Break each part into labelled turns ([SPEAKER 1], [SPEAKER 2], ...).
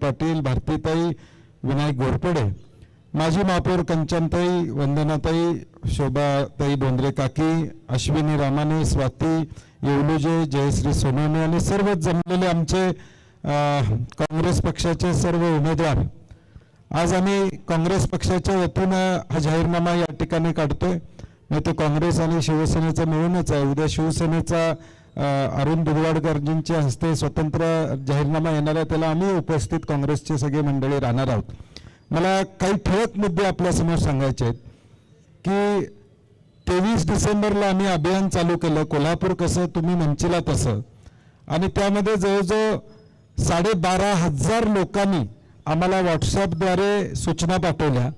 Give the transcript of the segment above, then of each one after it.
[SPEAKER 1] पाटील, भारतीताई, विनायक घोरपडे, माजी महापौर कंचनताई, वंदनाताई, शोभाताई बोंद्रे काकी, अश्विनी रामाने, स्वाती येवलुजे, जयश्री सोनवणे आणि सर्वच जमलेले आमचे काँग्रेस पक्षाचे सर्व उमेदवार, आज आम्ही काँग्रेस पक्षाच्या वतीनं हा जाहीरनामा या ठिकाणी काढतोय. नाही तो काँग्रेस आणि शिवसेनेचा मिळूनच आहे. उद्या शिवसेनेचा अरुण दुधवाडकरजींच्या हस्ते स्वतंत्र जाहीरनामा येणार आहे, त्याला आम्ही उपस्थित काँग्रेसचे सगळे मंडळी राहणार आहोत. मला काही ठळक मुद्दे आपल्यासमोर सांगायचे आहेत की 23 डिसेंबरला आम्ही अभियान चालू केलं, कोल्हापूर कसं तुम्ही म्हणचिला तसं, आणि त्यामध्ये जवळजवळ 12,500 लोकांनी आम्हाला व्हॉट्सअपद्वारे सूचना पाठवल्या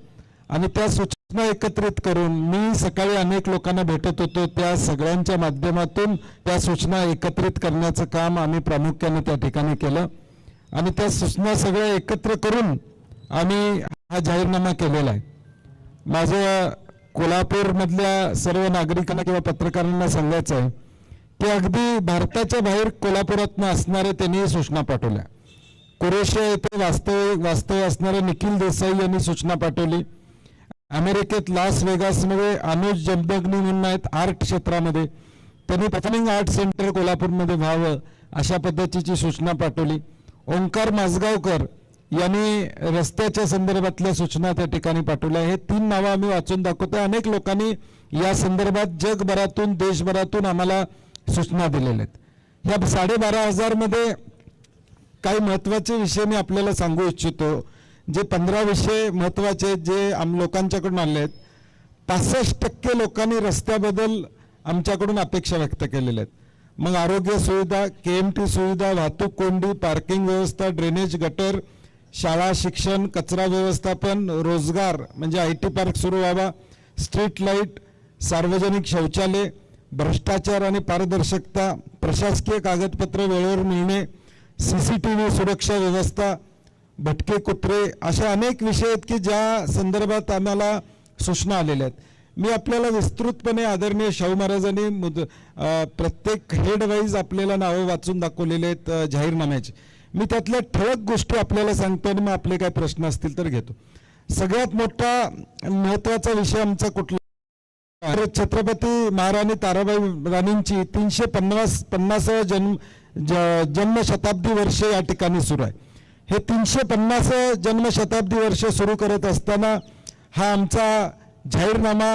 [SPEAKER 1] आणि त्या सूचना एकत्रित करून मी सकाळी अनेक लोकांना भेटत होतो. त्या सगळ्यांच्या माध्यमातून त्या सूचना एकत्रित करण्याचं काम आम्ही प्रामुख्याने त्या ठिकाणी केलं आणि त्या सूचना सगळ्या एकत्र करून आम्ही हा जाहीरनामा केलेला आहे. माझं कोल्हापूरमधल्या सर्व नागरिकांना किंवा पत्रकारांना सांगायचं आहे की अगदी भारताच्या बाहेर कोल्हापुरातनं असणारे त्यांनी सूचना पाठवल्या. क्रोएशिया येथे वास्तव्य असणारे निखिल देसाई यांनी सूचना पाठवली. अमेरिकेत लास वेगासमध्ये अनुज जमदग्नी म्हणून आहेत आर्ट क्षेत्रामध्ये, त्यांनी परफॉर्मिंग आर्ट सेंटर कोल्हापूरमध्ये व्हावं अशा पद्धतीची सूचना पाठवली. ओंकार माझगावकर यांनी रस्त्याच्या संदर्भातल्या सूचना त्या ठिकाणी पाठवल्या. हे 3 नावं आम्ही वाचून दाखवतोय. अनेक लोकांनी या संदर्भात जगभरातून देशभरातून आम्हाला सूचना दिलेल्या आहेत. ह्या 12,500 मध्ये काही महत्त्वाचे विषय मी आपल्याला सांगू इच्छितो. जे 15 विषय महत्त्वाचे जे लोकांच्याकडून आले आहेत, 65% लोकांनी रस्त्याबद्दल आमच्याकडून अपेक्षा व्यक्त केलेल्या आहेत. मग आरोग्य सुविधा, KMT सुविधा, वाहतूक कोंडी, पार्किंग व्यवस्था, ड्रेनेज, गटर, शाळा, शिक्षण, कचरा व्यवस्थापन, रोजगार म्हणजे IT पार्क सुरू व्हावा, स्ट्रीट लाईट, सार्वजनिक शौचालय, भ्रष्टाचार आणि पारदर्शकता, प्रशासकीय कागदपत्र वेळेवर मिळणे, CCTV सुरक्षा व्यवस्था, भटके कुत्रे, अशा अनेक विषय आहेत की ज्या संदर्भात आम्हाला सूचना आलेल्या आहेत. मी आपल्याला विस्तृतपणे आदरणीय शाहू महाराजांनी प्रत्येक हेड वाईज आपल्याला नावं वाचून दाखवलेले आहेत जाहीरनाम्याचे. मी त्यातल्या ठळक गोष्टी आपल्याला सांगतो आणि मग आपले काय प्रश्न असतील तर घेतो. सगळ्यात मोठा महत्त्वाचा विषय आमचा कुठला? छत्रपती महाराणी ताराबाई राणींची 350 जन्मशताब्दी वर्ष या ठिकाणी सुरू आहे. हे 350 जन्मशताब्दी वर्ष सुरू करत असताना हा आमचा जाहीरनामा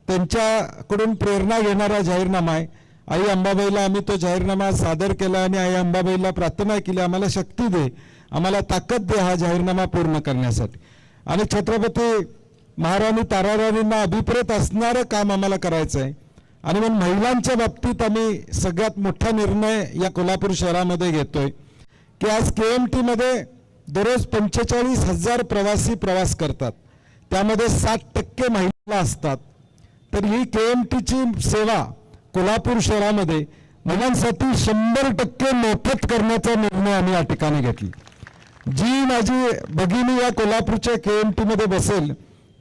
[SPEAKER 1] त्यांच्याकडून प्रेरणा घेणारा जाहीरनामा आहे. आई अंबाबाईला आम्ही तो जाहीरनामा सादर केला आणि आई अंबाबाईला प्रार्थना केली, आम्हाला शक्ती दे, आम्हाला ताकद दे हा जाहीरनामा पूर्ण करण्यासाठी. आणि छत्रपती महाराणी ताराराणींना अभिप्रेत असणारं काम आम्हाला करायचं आहे. आणि मग महिलांच्या बाबतीत आम्ही सगळ्यात मोठा निर्णय या कोल्हापूर शहरामध्ये घेतोय की आज KMT मध्ये दररोज 45,000 प्रवासी प्रवास करतात, त्यामध्ये 60% महिला असतात. तर ही KMTची सेवा कोल्हापूर शहरामध्ये महिलांसाठी 100% मोफत करण्याचा निर्णय आम्ही या ठिकाणी घेतला. जी माझी भगिनी या कोल्हापूरच्या KMT मध्ये बसेल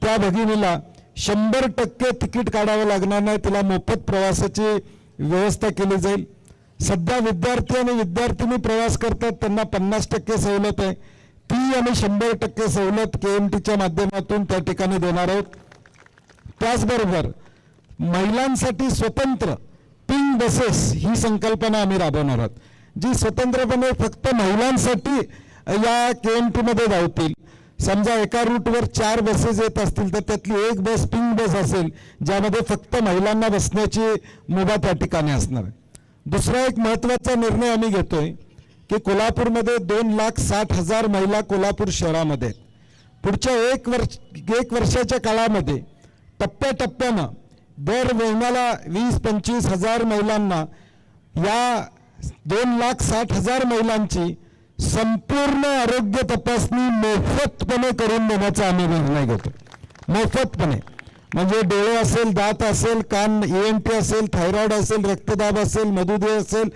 [SPEAKER 1] त्या भगिनीला 100% तिकीट काढावं लागणार नाही, तिला मोफत प्रवासाची व्यवस्था केली जाईल. सध्या विद्यार्थी आणि विद्यार्थिनी प्रवास करतात त्यांना 50% सवलत आहे, ती आम्ही 100% सवलत KMTच्या माध्यमातून त्या ठिकाणी देणार आहोत. त्याचबरोबर महिलांसाठी स्वतंत्र पिंक बसेस ही संकल्पना आम्ही राबवणार आहोत, जी स्वतंत्रपणे फक्त महिलांसाठी या KMT मध्ये धावतील. समजा एका रूटवर 4 बसेस येत असतील तर त्यातली एक बस पिंक बस असेल ज्यामध्ये फक्त महिलांना बसण्याची मुभा त्या ठिकाणी असणार आहे. दुसरा एक महत्त्वाचा निर्णय आम्ही घेतोय की कोल्हापूरमध्ये 2,60,000 महिला कोल्हापूर शहरामध्ये आहेत. पुढच्या एक वर्षाच्या काळामध्ये टप्प्याटप्प्यानं दर महिन्याला 20-25 हजार महिलांना या 2,60,000 महिलांची संपूर्ण आरोग्य तपासणी मोफतपणे करून देण्याचा आम्ही निर्णय घेतो. मोफतपणे म्हणजे डोळे असेल, दात असेल, कान, ENT असेल, थायरॉइड असेल, रक्तदाब असेल, मधुमेह असेल,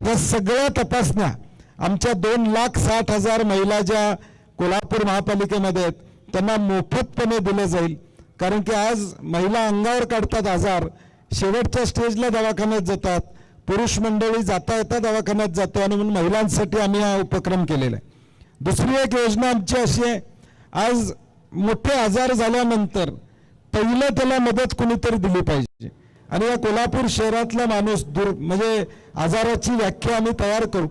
[SPEAKER 1] या सगळ्या तपासण्या आमच्या 2,60,000 महिला ज्या कोल्हापूर महापालिकेमध्ये आहेत त्यांना मोफतपणे दिलं जाईल. कारण की आज महिला अंगावर काढतात आजार, शेवटच्या स्टेजला दवाखान्यात जातात, पुरुष मंडळी जाता येता दवाखान्यात जातो आणि म्हणून महिलांसाठी आम्ही हा उपक्रम केलेला आहे. दुसरी एक योजना आमची अशी आहे, आज मोठे आजार झाल्यानंतर पहिलं त्याला मदत कुणीतरी दिली पाहिजे आणि या कोल्हापूर शहरातला माणूस म्हणजे आजाराची व्याख्या आम्ही तयार करू.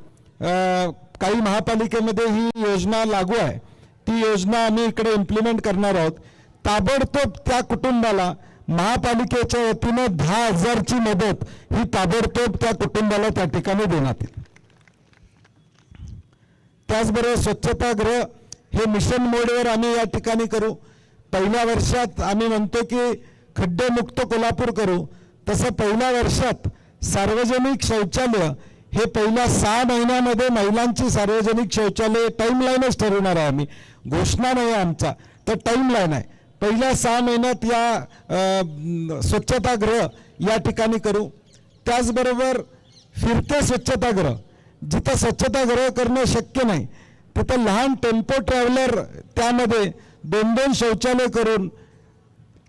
[SPEAKER 1] काही महापालिकेमध्ये ही योजना लागू आहे, ती योजना आम्ही इकडे इम्प्लिमेंट करणार आहोत. ताबडतोब त्या कुटुंबाला महापालिकेच्या वतीनं 10,000ची मदत ही ताबडतोब त्या कुटुंबाला त्या ठिकाणी देण्यात येईल. त्याचबरोबर स्वच्छतागृह हे मिशन मोडवर आम्ही या ठिकाणी करू. पहिल्या वर्षात आम्ही म्हणतो की खड्डेमुक्त कोल्हापूर करू, तसं पहिल्या वर्षात सार्वजनिक शौचालय हे पहिल्या 6 महिन्यामध्ये महिलांची सार्वजनिक शौचालय टाईमलाईनच ठरवणार आहे आम्ही, घोषणा नाही आमचा, तर टाईमलाईन आहे. पहिल्या 6 महिन्यात या स्वच्छतागृह या ठिकाणी करू. त्याचबरोबर फिरते स्वच्छतागृह, जिथं स्वच्छतागृह करणं शक्य नाही तिथं लहान टेम्पो ट्रॅव्हलर त्यामध्ये 2-2 शौचालय करून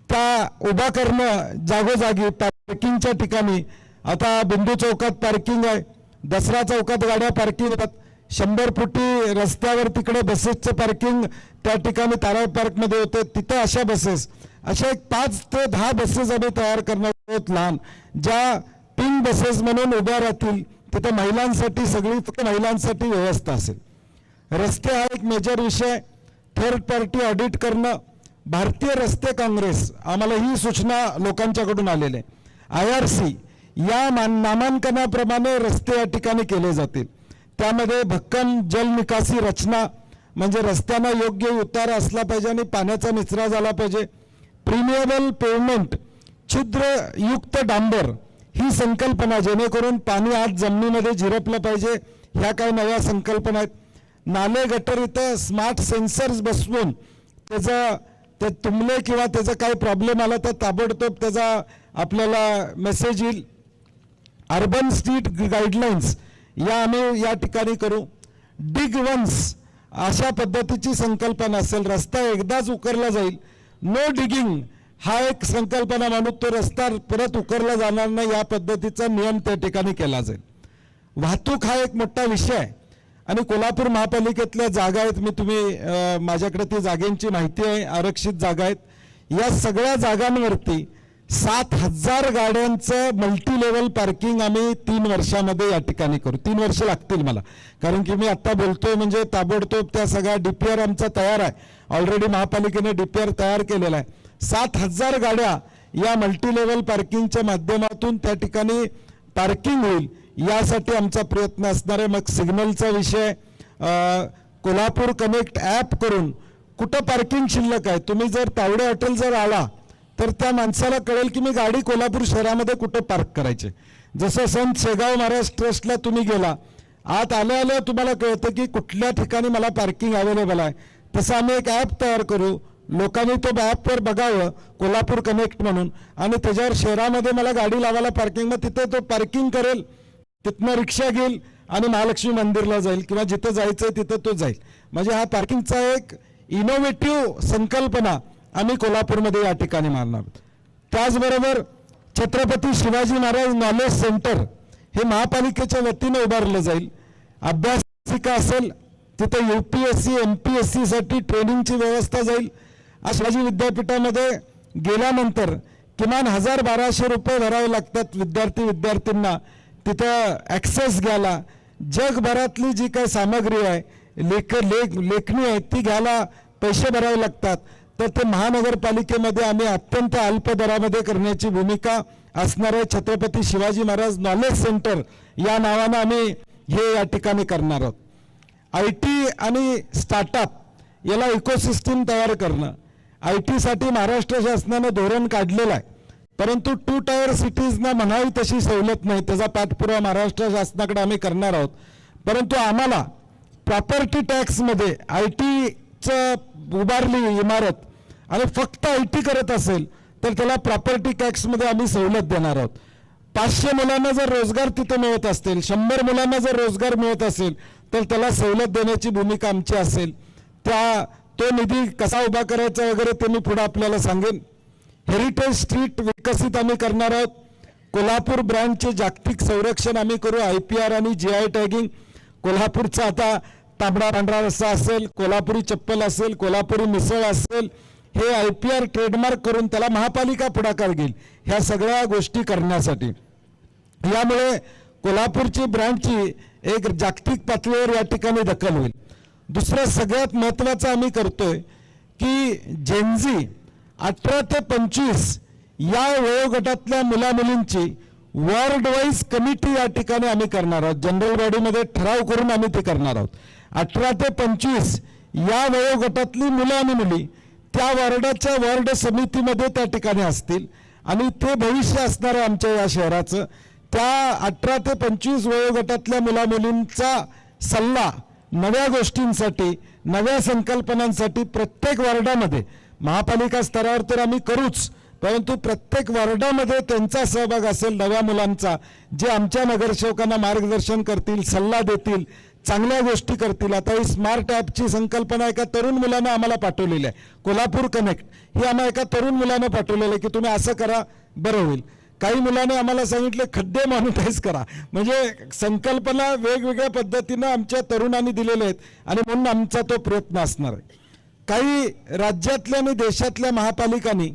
[SPEAKER 1] त्या उभा करणं जागोजागी पार्किंगच्या ठिकाणी. आता बिंदू चौकात पार्किंग आहे, दसरा चौकात गाड्या पार्किंग होतात, 100 फुटी रस्त्यावर तिकडे बसेसचं पार्किंग त्या ठिकाणी ताराळ पार्कमध्ये होतं, तिथं अशा बसेस, अशा एक 5 ते 10 बसेस आम्ही तयार करणार आहोत लहान, ज्या पिंक बसेस म्हणून उभ्या राहतील. तिथं महिलांसाठी सगळी फक्त महिलांसाठी व्यवस्था असेल. रस्ते हा एक मेजर विषय, थर्ड पार्टी ऑडिट करणं. भारतीय रस्ते काँग्रेस आम्हाला ही सूचना लोकांच्याकडून आलेली आहे, IRC या नामांकनाप्रमाणे रस्ते या ठिकाणी केले जातील. त्यामध्ये भक्कम जल निकासी रचना म्हणजे रस्त्यांना योग्य उतार असला पाहिजे आणि पाण्याचा निचरा झाला पाहिजे. प्रीमिएबल पेव्हमेंट, छिद्रयुक्त डांबर ही संकल्पना, जेणेकरून पाणी आत जमिनीमध्ये झिरपलं पाहिजे, ह्या काही नव्या संकल्पना आहेत. नाले गटर इथं स्मार्ट सेन्सर्स बसवून ते तुंबले किंवा त्याचा काही प्रॉब्लेम आला तर ताबडतोब त्याचा आपल्याला मेसेज येईल. अर्बन स्ट्रीट गाईडलाईन्स या आम्ही या ठिकाणी करू. डिग वन्स अशा पद्धतीची संकल्पना असेल, रस्ता एकदाच उकरला जाईल, नो डिगिंग हा एक संकल्पना म्हणून तो रस्ता परत उकरला जाणार नाही, या पद्धतीचा नियम त्या ठिकाणी केला जाईल. वाहतूक हा एक मोठा विषय आहे आणि कोल्हापूर महापालिकेतल्या जागा आहेत, तुम्ही माझ्याकडे ती जागेंची माहिती आहे, आरक्षित जागा आहेत. या सगळ्या जागांवरती 7,000 गाड्यांचं मल्टी लेवल पार्किंग आम्ही 3 वर्षामध्ये या ठिकाणी करू. 3 वर्ष लागतील मला, कारण की मी आत्ता बोलतोय म्हणजे ताबडतोब त्या सगळ्या DPR आमचा तयार आहे, ऑलरेडी महापालिकेने DPR तयार केलेला आहे. 7,000 गाड्या या मल्टी लेवल पार्किंगच्या माध्यमातून त्या ठिकाणी पार्किंग होईल, यासाठी आमचा प्रयत्न असणार आहे. मग सिग्नलचा विषय, कोल्हापूर कनेक्ट ॲप करून कुठं पार्किंग शिल्लक आहे, तुम्ही जर तावडे हॉटेल जर आला तर त्या माणसाला कळेल की मी गाडी कोल्हापूर शहरामध्ये कुठं पार्क करायची. जसं संत शेगाव महाराज ट्रस्टला तुम्ही गेला, आत आल्या आल्या तुम्हाला कळतं की कुठल्या ठिकाणी मला पार्किंग अवेलेबल आहे. तसं आम्ही एक ॲप तयार करू, लोकांनी तो ॲपवर बघावं कोल्हापूर कनेक्ट म्हणून, आणि त्याच्यावर शहरामध्ये मला गाडी लावायला पार्किंग, मग तिथं तो पार्किंग करेल, तिथनं रिक्षा घेईल आणि महालक्ष्मी मंदिरला जाईल किंवा जिथं जायचं आहे तिथं तो जाईल. म्हणजे हा पार्किंगचा एक इनोव्हेटिव्ह संकल्पना आम्ही कोल्हापूरमध्ये या ठिकाणी मारणार. त्याचबरोबर छत्रपती शिवाजी महाराज नॉलेज सेंटर हे महापालिकेच्या वतीने उभारलं जाईल. अभ्यासिका असेल तिथं UPSC MPSC साठी ट्रेनिंगची व्यवस्था जाईल. शिवाजी विद्यापीठामध्ये गेल्यानंतर किमान 1,000-1,200 रुपये भरावे लागतात विद्यार्थ्यांना तिथं ॲक्सेस घ्यायला. जगभरातली जी काही सामग्री आहे, लेखणी आहे, ती घ्यायला पैसे भरावे लागतात. तर ते महानगरपालिकेमध्ये आम्ही अत्यंत अल्प दरामध्ये करण्याची भूमिका असणार आहे. छत्रपती शिवाजी महाराज नॉलेज सेंटर या नावानं आम्ही हे या ठिकाणी करणार आहोत. IT आणि स्टार्टअप याला इकोसिस्टीम तयार करणं, IT साठी महाराष्ट्र शासनानं धोरण काढलेलं आहे, परंतु 2 टायर सिटीजना म्हणावी तशी सवलत नाही. त्याचा पाठपुरावा महाराष्ट्र शासनाकडे आम्ही करणार आहोत. परंतु आम्हाला प्रॉपर्टी टॅक्समध्ये ITचं उभारली इमारत आणि फक्त IT करत असेल तर त्याला प्रॉपर्टी टॅक्समध्ये आम्ही सवलत देणार आहोत. 500 मुलांना जर रोजगार तिथे मिळत असतील, 100 मुलांना जर रोजगार मिळत असेल तर त्याला सवलत देण्याची भूमिका आमची असेल. तो निधी कसा उभा करायचा वगैरे ते मी पुढे आपल्याला सांगेन. हेरिटेज स्ट्रीट विकसित आम्ही करणार आहोत. कोल्हापूर ब्रँडचे जागतिक संरक्षण आम्ही करू. IPR आणि GI टॅगिंग. कोल्हापूरचं आता तांबडा पांढरा रस्सा असेल, कोल्हापुरी चप्पल असेल, कोल्हापुरी मिसळ असेल, हे IPR ट्रेडमार्क करून त्याला महापालिका पुढाकार घेईल ह्या सगळ्या गोष्टी करण्यासाठी. यामुळे कोल्हापूरची ब्रँडची एक जागतिक पातळीवर या ठिकाणी दखल होईल. दुसरं सगळ्यात महत्त्वाचं आम्ही करतोय की जेनझी 18 ते 25 या वयोगटातल्या मुलामुलींची वॉर्ड वाईज कमिटी या ठिकाणी आम्ही करणार आहोत. जनरल बॉडीमध्ये ठराव करून आम्ही ते करणार आहोत. 18 ते 25 या वयोगटातली मुलं आणि मुली त्या वॉर्डाच्या वॉर्ड समितीमध्ये त्या ठिकाणी असतील आणि ते भविष्य असणार आहे आमच्या या शहराचं. त्या 18 ते 25 वयोगटातल्या मुलामुलींचा सल्ला नव्या गोष्टींसाठी, नव्या संकल्पनांसाठी प्रत्येक वॉर्डामध्ये, महापालिका स्तरावर तर आम्ही करूच, परंतु प्रत्येक वॉर्डामध्ये त्यांचा सहभाग असेल नव्या मुलांचा, जे आमच्या नगरसेवकांना मार्गदर्शन करतील, सल्ला देतील, चांगल्या गोष्टी करतील. आता ही स्मार्ट ॲपची संकल्पना एका तरुण मुलानं आम्हाला पाठवलेली आहे. कोल्हापूर कनेक्ट ही आम्हाला एका तरुण मुलानं पाठवलेलं आहे की तुम्ही असं करा बरं होईल. काही मुलाने आम्हाला सांगितले खड्डे मॉनिटाईज करा. म्हणजे संकल्पना वेगवेगळ्या पद्धतीनं आमच्या तरुणांनी दिलेल्या आहेत आणि म्हणून आमचा तो प्रयत्न असणार आहे. काही राज्यातल्या आणि देशातल्या महापालिकांनी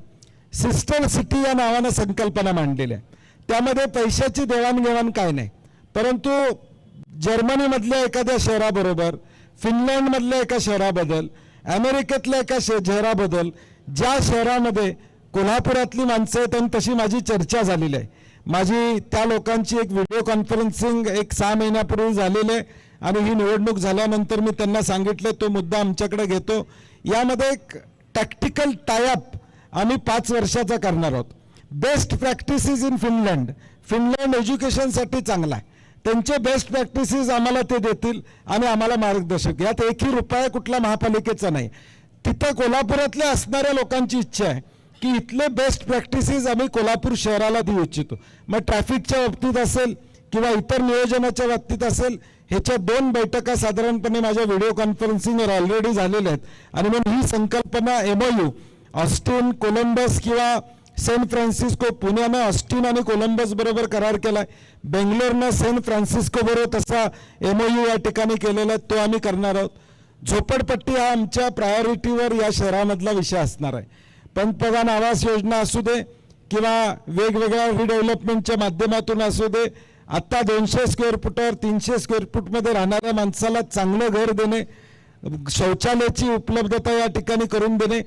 [SPEAKER 1] सिस्टर सिटी या नावानं संकल्पना मांडलेल्या आहे. त्यामध्ये पैशाची देवाणघेवाण काय नाही, परंतु जर्मनीमधल्या एखाद्या शहराबरोबर, फिनलँडमधल्या एका शहराबद्दल, अमेरिकेतल्या एका शहराबद्दल, ज्या शहरामध्ये कोल्हापुरातली माणसं आहेत आणि तशी माझी चर्चा झालेली आहे. माझी त्या लोकांची एक व्हिडिओ कॉन्फरन्सिंग 6 महिन्यापूर्वी झालेली आहे आणि ही निवडणूक झाल्यानंतर मी त्यांना सांगितलं तो मुद्दा आमच्याकडे घेतो. यामध्ये एक टॅक्टिकल टायअप आम्ही 5 वर्षाचा करणार आहोत. Best practices in Finland. Finland एज्युकेशनसाठी चांगला आहे. त्यांचे बेस्ट प्रॅक्टिसेस आम्हाला ते देतील आणि आम्हाला मार्गदर्शक. यात एकही रुपया कुठल्या महापालिकेचा नाही. तिथं कोल्हापुरातल्या असणाऱ्या लोकांची इच्छा आहे की इथले बेस्ट प्रॅक्टिसेस आम्ही कोल्हापूर शहराला देऊ इच्छितो. मग ट्रॅफिकच्या बाबतीत असेल किंवा इतर नियोजनाच्या बाबतीत असेल, ह्याच्या 2 बैठका साधारणपणे माझ्या व्हिडिओ कॉन्फरन्सिंगवर ऑलरेडी झालेल्या आहेत. आणि मग ही संकल्पना MOU ऑस्टिन, कोलंबस किंवा सेंट फ्रान्सिस्को, पुण्यानं ऑस्टिन आणि कोलंबस बरोबर करार केलाय, बेंगलोरनं सेंट फ्रान्सिस्को बरोबर तसा MOU या ठिकाणी केलेला आहे, तो आम्ही करणार आहोत. झोपडपट्टी हा आमच्या प्रायोरिटीवर या शहरामधला विषय असणार आहे. पंतप्रधान आवास योजना असू दे किंवा वेगवेगळ्या रिडेव्हलपमेंटच्या माध्यमातून असू दे, आत्ता 200 स्क्वेअर फुटावर 300 स्क्वेअर फुटमध्ये राहणाऱ्या माणसाला चांगलं घर देणे, शौचालयाची उपलब्धता या ठिकाणी करून देणे,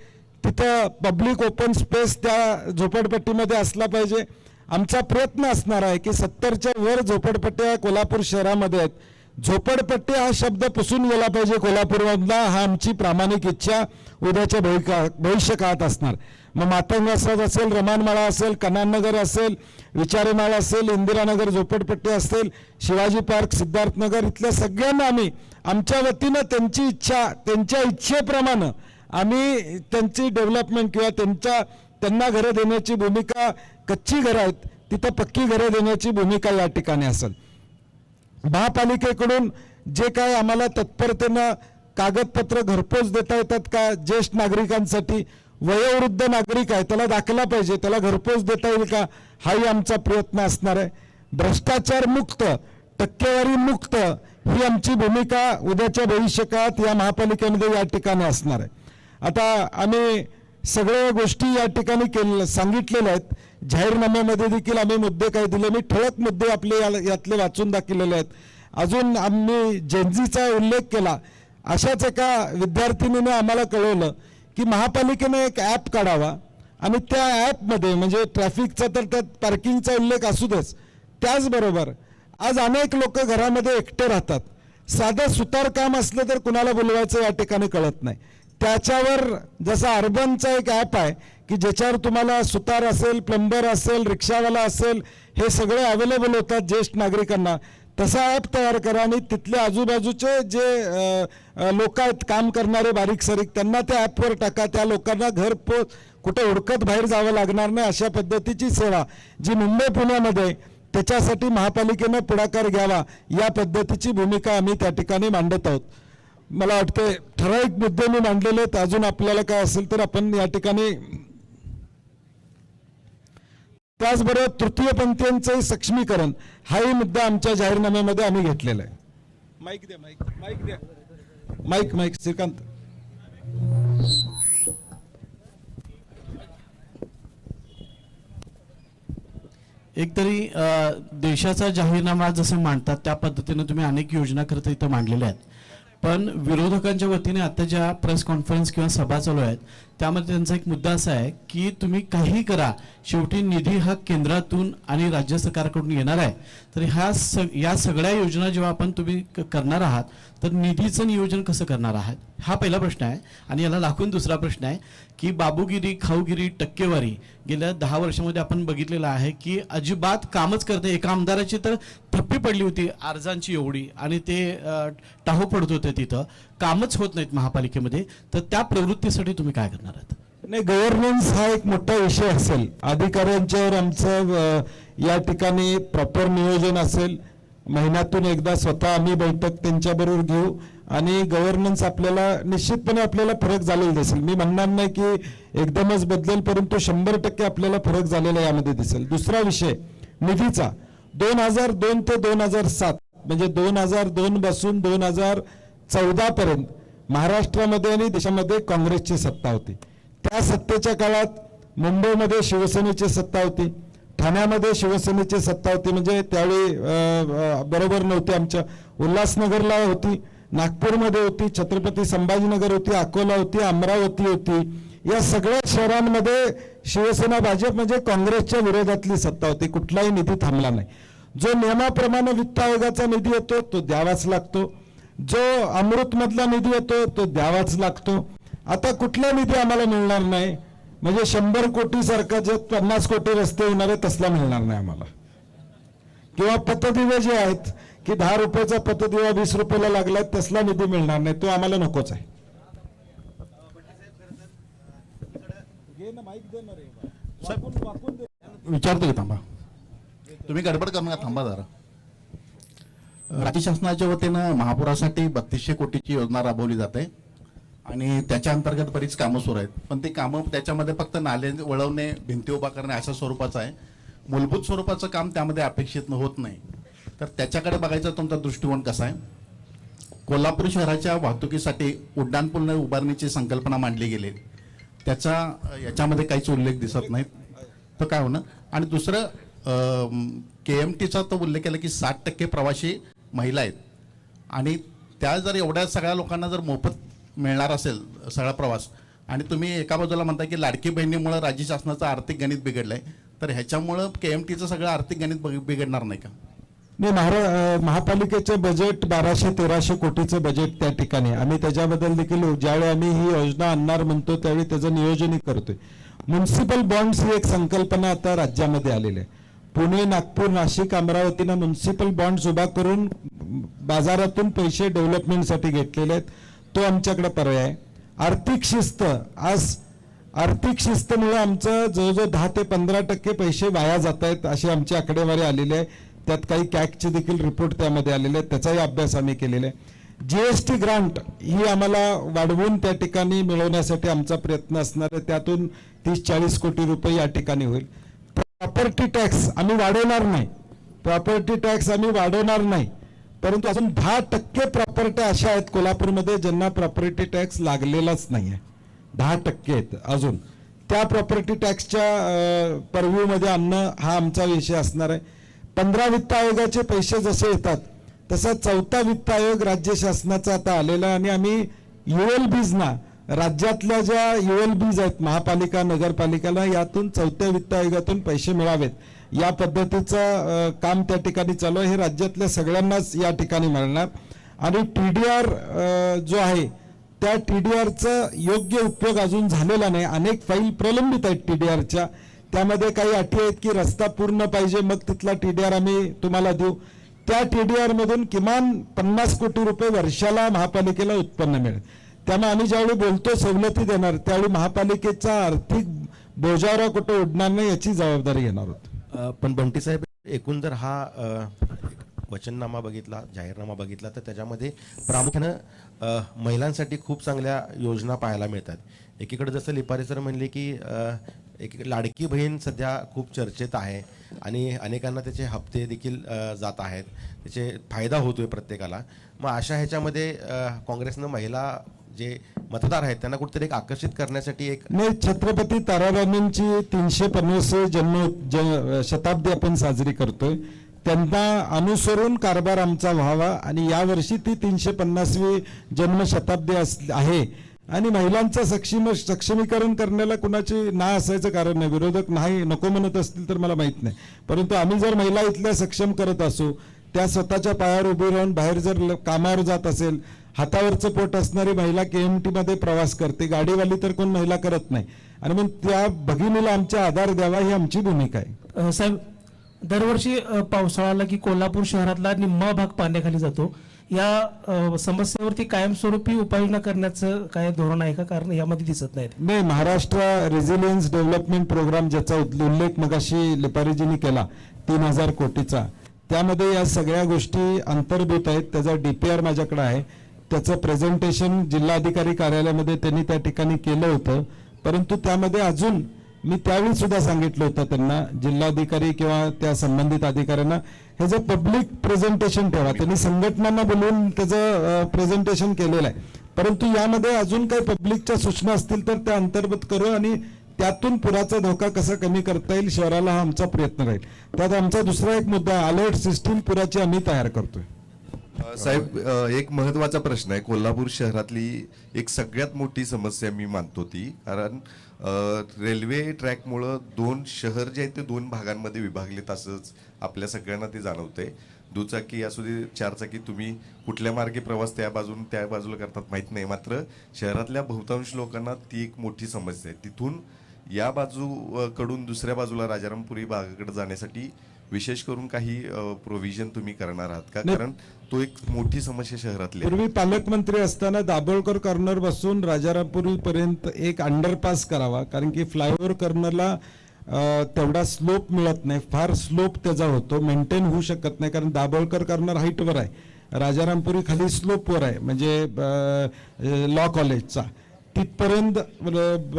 [SPEAKER 1] तिथं पब्लिक ओपन स्पेस त्या झोपडपट्टीमध्ये असला पाहिजे. आमचा प्रयत्न असणार आहे की 70च्या वर झोपडपट्ट्या कोल्हापूर शहरामध्ये आहेत. झोपडपट्टी हा शब्द पुसून गेला पाहिजे कोल्हापूरमधला, हा आमची प्रामाणिक इच्छा उद्याच्या भविष्य काळात असणार. मग मातंग वसाहत असेल, रमानमाळा असेल, कनाननगर असेल, विचारेमाळा असेल, इंदिरानगर झोपडपट्टी असेल, शिवाजी पार्क, सिद्धार्थनगर, इथल्या सगळ्यांना आम्ही आमच्या वतीनं त्यांची इच्छा, त्यांच्या इच्छेप्रमाणे आम्ही त्यांची डेव्हलपमेंट किंवा त्यांना घरं देण्याची भूमिका, कच्ची घरं आहेत तिथं पक्की घरं देण्याची भूमिका या ठिकाणी असेल. महापालिकेकडून जे काय आम्हाला तत्परतेनं कागदपत्र घरपोच देता येतात का, ज्येष्ठ नागरिकांसाठी, वयोवृद्ध नागरिक आहे त्याला दाखला पाहिजे, त्याला घरपोच देता येईल का, हाही आमचा प्रयत्न असणार आहे. भ्रष्टाचार मुक्त, टक्केवारी मुक्त ही आमची भूमिका उद्याच्या भविष्यकाळात या महापालिकेमध्ये या ठिकाणी असणार आहे. आता आम्ही सगळ्या गोष्टी या ठिकाणी सांगितलेल्या आहेत. जाहीरनाम्यामध्ये देखील आम्ही मुद्दे काय दिले, मी ठळक मुद्दे आपले यातले वाचून दाखवलेले आहेत. अजून आम्ही जेनझीचा उल्लेख केला. अशाच एका विद्यार्थिनीने आम्हाला कळवलं की महापालिकेने एक ॲप काढावा आणि त्या ॲपमध्ये म्हणजे ट्रॅफिकचा तर त्यात पार्किंगचा उल्लेख असू देच, त्याचबरोबर आज अनेक लोक घरामध्ये एकटे राहतात. साधं सुतार काम असलं तर कुणाला बोलवायचं या ठिकाणी कळत नाही. त्याच्यावर जसा अर्बनचा एक ॲप आहे की ज्याच्यावर तुम्हाला सुतार असेल, प्लंबर असेल, रिक्षावाला असेल, हे सगळे अवेलेबल होतात ज्येष्ठ नागरिकांना, तसा ॲप तयार करा आणि तिथले आजूबाजूचे जे लोक आहेत काम करणारे बारीक सारीक, त्यांना त्या ॲपवर टाका. त्या लोकांना घरपोच कुठं हुडकत बाहेर जावं लागणार नाही. अशा पद्धतीची सेवा जी मुंबई पुण्यामध्ये, त्याच्यासाठी महापालिकेनं पुढाकार घ्यावा, या पद्धतीची भूमिका आम्ही त्या ठिकाणी मांडत आहोत. मला वाटतं ठराविक मुद्दे मी मांडलेले आहेत. अजून आपल्याला काय असेल तर आपण या ठिकाणी, त्याचबरोबर तृतीयपंथीयांचं सक्षमीकरण हाही मुद्दा आमच्या जाहीरनाम्यामध्ये आम्ही घेतलेला आहे. माईक द्या. Mike mike Shrikant.
[SPEAKER 2] एक तरी देशाचा जाहीरनामा जसं मांडतात त्या पद्धतीने तुम्ही अनेक योजना खरं तर इथं मांडलेल्या आहेत. पण विरोधकांच्या वतीने आता ज्या प्रेस कॉन्फरन्स किंवा सभा चालू आहेत त्यामध्ये त्यांचा एक मुद्दा असा आहे की तुम्ही काही करा, शेवटी निधी हा केंद्रातून आणि राज्य सरकारकडून येणार आहे. तर या सगळ्या योजना जेव्हा आपण तुम्ही करणार आहात तर निधीचं नियोजन कसं करणार आहात, हा पहिला प्रश्न आहे. आणि याला लागून दुसरा प्रश्न आहे की बाबूगिरी, खाऊगिरी, टक्केवारी गेल्या 10 वर्षामध्ये आपण बघितलेलं आहे की अजिबात कामच करते. एका आमदाराची तर थप्पी पडली होती अर्जांची एवढी, आणि ते टाहो पडत होते, तिथं कामच होत नाहीत महापालिकेमध्ये. तर त्या प्रवृत्तीसाठी तुम्ही काय करणार आहात?
[SPEAKER 1] नाही, गव्हर्नन्स हा एक मोठा विषय असेल. अधिकाऱ्यांच्यावर आमचं या ठिकाणी प्रॉपर नियोजन असेल. महिन्यातून एकदा स्वतः आम्ही बैठक त्यांच्याबरोबर घेऊ आणि गव्हर्नन्स आपल्याला निश्चितपणे आपल्याला फरक झालेला दिसेल. मी म्हणणार नाही की एकदमच बदलेल, परंतु 100% आपल्याला फरक झालेला यामध्ये दिसेल. दुसरा विषय निधीचा, 2002 ते 2007 म्हणजे 2002 पासून 2014 पर्यंत महाराष्ट्रामध्ये आणि देशामध्ये काँग्रेसची सत्ता होती. त्या सत्तेच्या काळात मुंबईमध्ये शिवसेनेची सत्ता होती, ठाण्यामध्ये शिवसेनेची सत्ता होती, म्हणजे त्यावेळी बरोबर नव्हती. आमच्या उल्हासनगरला होती, नागपूरमध्ये होती, छत्रपती संभाजीनगर होती, अकोला होती, अमरावती होती. या सगळ्या शहरांमध्ये शिवसेना भाजप म्हणजे काँग्रेसच्या विरोधातली सत्ता होती. कुठलाही निधी थांबला नाही. जो नियमाप्रमाणे वित्त आयोगाचा निधी येतो तो द्यावाच लागतो, जो अमृतमधला निधी येतो तो द्यावाच लागतो. आता कुठला निधी आम्हाला मिळणार नाही, म्हणजे 100 कोटी सारखा जे 50 कोटी रस्ते होणार आहे तसला मिळणार नाही आम्हाला. किंवा पतदिवे जे आहेत की 10 रुपयाचा पतदिवा 20 रुपयाला लागला तसला निधी मिळणार नाही, तो आम्हाला नकोच आहे.
[SPEAKER 3] विचारतो की थांबा, तुम्ही गडबड करू नका, थांबा जरा. राज्य शासनाच्या वतीनं महापुरासाठी 3200 कोटीची योजना राबवली जाते आणि त्याच्या अंतर्गत बरीच कामं सुरू आहेत. पण ती कामं त्याच्यामध्ये फक्त नाले वळवणे, भिंती उभा करणे अशा स्वरूपाचं आहे. मूलभूत स्वरूपाचं काम त्यामध्ये अपेक्षित होत नाही. तर त्याच्याकडे बघायचा तुमचा दृष्टिकोन कसा आहे? कोल्हापूर शहराच्या वाहतुकीसाठी उड्डाणपूल उभारणीची संकल्पना मांडली गेली, त्याचा याच्यामध्ये काहीच उल्लेख दिसत नाही. तर काय होणार? आणि दुसरं KMTचा तो उल्लेख केला की 60% प्रवासी महिला आहेत आणि त्या जर एवढ्या सगळ्या लोकांना जर मोफत मिळणार असेल सगळा प्रवास, आणि तुम्ही एका बाजूला म्हणता की लाडकी बहिणीमुळे राज्य शासनाचं आर्थिक गणित बिघडलंय, तर ह्याच्यामुळं KMTचं सगळं आर्थिक गणित बिघडणार नाही का?
[SPEAKER 1] नाही, महापालिकेचं बजेट 1200-1300 कोटीचं बजेट त्या ठिकाणी. आम्ही त्याच्याबद्दल देखील ज्यावेळी आम्ही ही योजना आणणार म्हणतो त्यावेळी त्याचं नियोजनही करतोय. म्युन्सिपल बॉन्ड्स ही एक संकल्पना आता राज्यामध्ये आलेली आहे. पुणे, नागपूर, नाशिक, अमरावतीनं म्युन्सिपल बॉन्ड्स उभा करून बाजारातून पैसे डेव्हलपमेंटसाठी घेतलेले आहेत. तो आमच्याकडे पर्याय आहे. आर्थिक शिस्त, आज आर्थिक शिस्तमुळे आमचं जवळजवळ 10 ते 15% पैसे वाया जात आहेत अशी आमची आकडेवारी आलेली आहे. त्यात काही कॅगचे देखील रिपोर्ट त्यामध्ये आलेले आहेत, त्याचाही अभ्यास आम्ही केलेला आहे. GST ग्रांट ही आम्हाला वाढवून त्या ठिकाणी मिळवण्यासाठी आमचा प्रयत्न असणार आहे. त्यातून 30-40 कोटी रुपये या ठिकाणी होईल. प्रॉपर्टी टॅक्स आम्ही वाढवणार नाही, प्रॉपर्टी टॅक्स आम्ही वाढवणार नाही, परंतु अजून 10% प्रॉपर्ट्या अशा आहेत कोल्हापूरमध्ये ज्यांना प्रॉपर्टी टॅक्स लागलेलाच नाही आहे. 10% आहेत अजून. त्या प्रॉपर्टी टॅक्सच्या परव्ह्यूमध्ये आणणं हा आमचा विषय असणार आहे. 15 वित्त आयोगाचे पैसे जसे येतात तसा 4था वित्त आयोग राज्य शासनाचा आता आलेला आहे आणि आम्ही ULBs ना, राज्यातल्या ज्या ULBs आहेत महापालिका, नगरपालिकाला, यातून 4थ्या वित्त आयोगातून पैसे मिळावेत या पद्धतीचं काम त्या ठिकाणी चालू आहे. हे राज्यातल्या सगळ्यांनाच या ठिकाणी मिळणार. आणि TDR जो आहे त्या TDRचा योग्य उपयोग अजून झालेला नाही. अनेक फाईल प्रलंबित आहेत TDRच्या. त्यामध्ये काही अटी आहेत की रस्ता पूर्ण पाहिजे मग तिथला TDR आम्ही तुम्हाला देऊ. त्या TDR मधून किमान 50 कोटी रुपये वर्षाला महापालिकेला उत्पन्न मिळेल. त्यामुळे आम्ही ज्यावेळी बोलतो सवलती देणार त्यावेळी महापालिकेचा आर्थिक बोजारा कुठं उडणार नाही याची जबाबदारी घेणार आहोत.
[SPEAKER 4] पण बंटी साहेब, एकूण जर हा वचननामा बघितला, जाहीरनामा बघितला, तर त्याच्यामध्ये प्रामुख्यानं महिलांसाठी खूप चांगल्या योजना पाहायला मिळतात. एकीकडे जसं लिपारे सर म्हणले की एक लाडकी बहीण सध्या खूप चर्चेत आहे आणि अनेकांना त्याचे हप्ते देखील जात आहेत, त्याचे फायदा होतोय प्रत्येकाला. मग अशा ह्याच्यामध्ये काँग्रेसनं महिला जे मतदार आहेत त्यांना कुठेतरी एक आकर्षित करण्यासाठी एक
[SPEAKER 1] नाही, छत्रपती ताराराणींची 350वी शताब्दी आपण साजरी करतोय, त्यांना अनुसरून कारभार आमचा व्हावा आणि यावर्षी ती 350वी जन्मशताब्दी आहे आणि महिलांचं सक्षमीकरण करण्याला कुणाची ना असायचं कारण नाही. विरोधक नाही नको म्हणत असतील तर मला माहित नाही, परंतु आम्ही जर महिला इथल्या सक्षम करत असू, त्या स्वतःच्या पायावर उभी राहून बाहेर जर कामावर जात असेल, हातावरचं पोट असणारी महिला KMT मध्ये प्रवास करते, गाडीवाली तर कोण महिला करत नाही, आणि मग त्या भगिनीला आमचा आधार द्यावा ही आमची भूमिका आहे.
[SPEAKER 5] साहेब, दरवर्षी पावसाळा आला की कोल्हापूर शहरातला निम्मा भाग पाण्याखाली जातो. या समस्येवरती कायमस्वरूपी उपाययोजना करण्याचं काय धोरण आहे का? कारण यामध्ये दिसत नाही.
[SPEAKER 1] नाही, महाराष्ट्र रेझिलियन्स डेव्हलपमेंट प्रोग्राम ज्याचा उल्लेख मगाशी लिपारीजींनी केला 3000 कोटीचा, त्यामध्ये या सगळ्या गोष्टी अंतर्भूत आहेत. त्याचा DPR माझ्याकडे आहे, त्याचं प्रेझेंटेशन जिल्हाधिकारी कार्यालयामध्ये त्यांनी त्या ठिकाणी केलं होतं. परंतु त्यामध्ये अजून मी त्यावेळी सुद्धा सांगितलं होतं त्यांना, जिल्हाधिकारी किंवा त्या संबंधित अधिकाऱ्यांना ह्याचं पब्लिक प्रेझेंटेशन ठेवा. त्यांनी संघटनांना बोलवून त्याचं प्रेझेंटेशन केलेलं आहे, परंतु यामध्ये अजून काही पब्लिकच्या सूचना असतील तर त्या अंतर्गत करू आणि त्यातून पुराचा धोका कसा कमी करता येईल शहराला, हा आमचा प्रयत्न राहील. त्यात आमचा दुसरा एक मुद्दा आहे, अलर्ट सिस्टीम पुराची आम्ही तयार करतोय.
[SPEAKER 6] साहेब, एक महत्वाचा प्रश्न आहे. कोल्हापूर शहरातली एक सगळ्यात मोठी समस्या मी मानतो ती, कारण रेल्वे ट्रॅकमुळं शहर जे आहे ते 2 भागांमध्ये विभागलेत असंच आपल्या सगळ्यांना ते जाणवतंय. दुचाकी असू दे, चारचाकी, तुम्ही कुठल्या मार्गे प्रवास त्या बाजूला करतात माहित नाही, मात्र शहरातल्या बहुतांश लोकांना ती एक मोठी समस्या आहे. तिथून या बाजूकडून दुसऱ्या बाजूला राजारामपुरी भागाकडे जाण्यासाठी विशेष करून काही प्रोव्हिजन तुम्ही करणार आहात का? कारण तो एक मोठी समस्या शहरातली आहे.
[SPEAKER 1] पूर्वी पालकमंत्री असताना दाभोळकर कॉर्नर पासून राजारामपुरी पर्यंत एक अंडरपास करावा, कारण की फ्लायओव्हर कॉर्नरला तेवढा स्लोप मिळत नाही, फार स्लोप त्याचा होतो, मेंटेन होऊ शकत नाही, कारण दाभोळकर कॉर्नर हाईटवर आहे, राजारामपुरी खाली स्लोपवर आहे, म्हणजे लॉ कॉलेजचा तिथपर्यंत